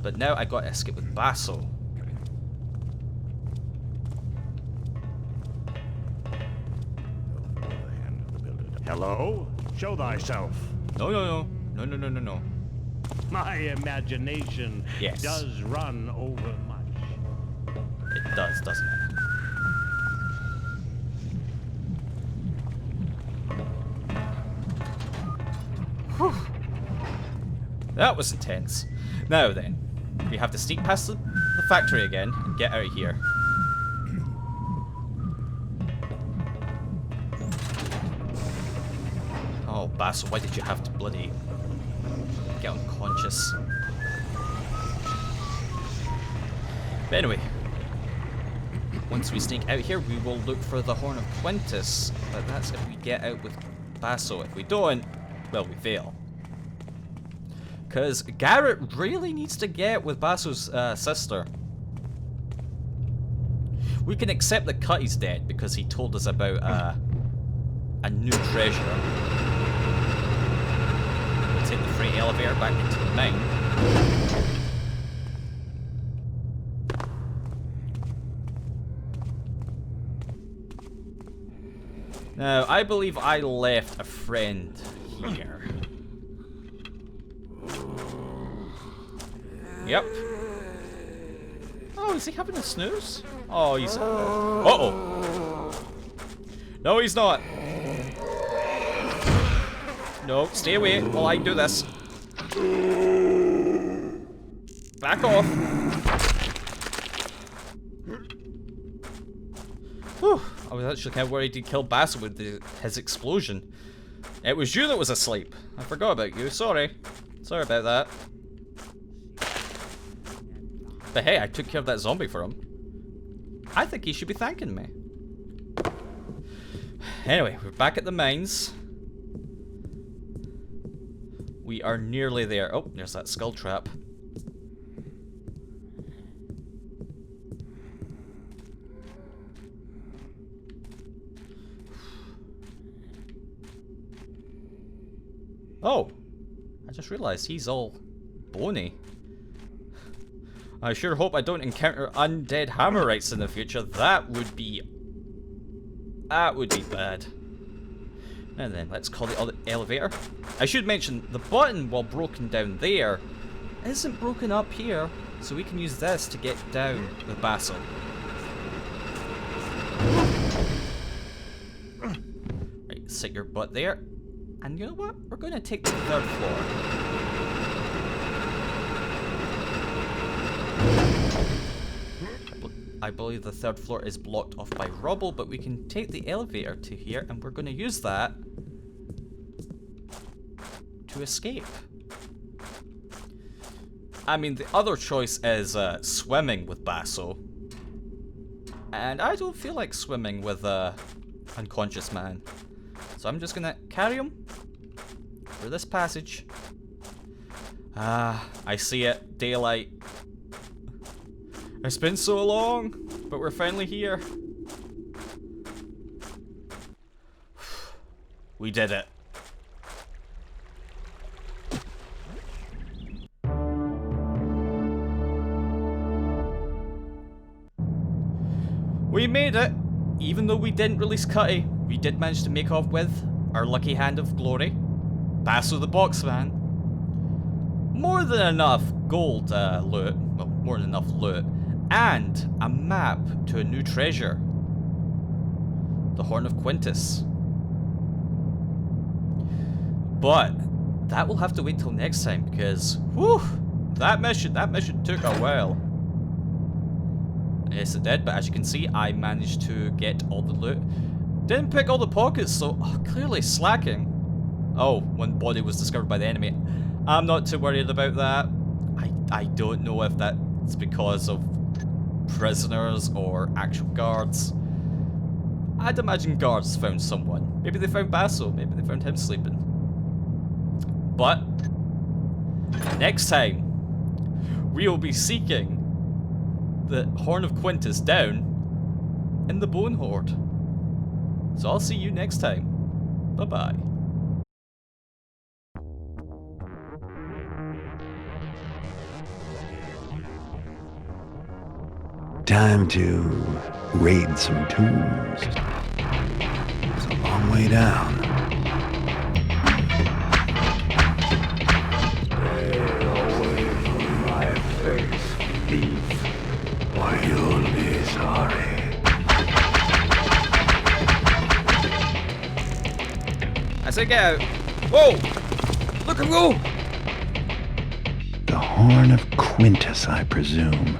But now I gotta escape with Basso. Hello? Show thyself. No. My imagination Yes. does run over much. It does, doesn't it? Whew. That was intense. Now then, we have to sneak past the factory again and get out of here. Oh, Basso, why did you have to bloody get unconscious? But anyway, once we sneak out here, we will look for the Horn of Quintus. But that's if we get out with Basso. If we don't, well, we fail. Because Garrett really needs to get with Basso's sister. We can accept that Cutty's dead because he told us about a new treasure. We'll take the freight elevator back into the mine. Now, I believe I left a friend here. Yep. Oh, is he having a snooze? Oh, he's... Uh-oh. No, he's not. No, stay away while I do this. Back off. Whew. I was actually kind of worried he'd kill Basso with his explosion. It was you that was asleep. I forgot about you. Sorry. Sorry about that. But hey, I took care of that zombie for him. I think he should be thanking me. Anyway, we're back at the mines. We are nearly there. Oh, there's that skull trap. Oh, I just realized he's all bony. I sure hope I don't encounter undead Hammerites in the future. That would be bad. And then let's call the elevator. I should mention the button, while broken down there, isn't broken up here, so we can use this to get down with Basso. Right, sit your butt there. And you know what? We're going to take the 3rd floor. I believe the 3rd floor is blocked off by rubble, but we can take the elevator to here, and we're going to use that to escape. I mean, the other choice is swimming with Basso. And I don't feel like swimming with a unconscious man. So I'm just going to carry him through this passage. Ah, I see it. Daylight. It's been so long, but we're finally here. We did it. We made it. even though we didn't release Cutty, we did manage to make off with our lucky hand of glory. Basso the Boxman. More than enough gold loot, well, more than enough loot, and a map to a new treasure. The Horn of Quintus. But that will have to wait till next time because, whew, that mission took a while. Yes, it did, but as you can see, I managed to get all the loot. Didn't pick all the pockets, so clearly slacking. Oh, one body was discovered by the enemy. I'm not too worried about that. I don't know if that's because of prisoners or actual guards. I'd imagine guards found someone. Maybe they found Basso, maybe they found him sleeping. But next time, we will be seeking the Horn of Quintus down in the Bone Horde. So I'll see you next time. Bye-bye. Time to raid some tombs. It's a long way down. Stay away from my face, thief, or you'll be sorry. I say get out. Whoa! Look him go! The Horn of Quintus, I presume.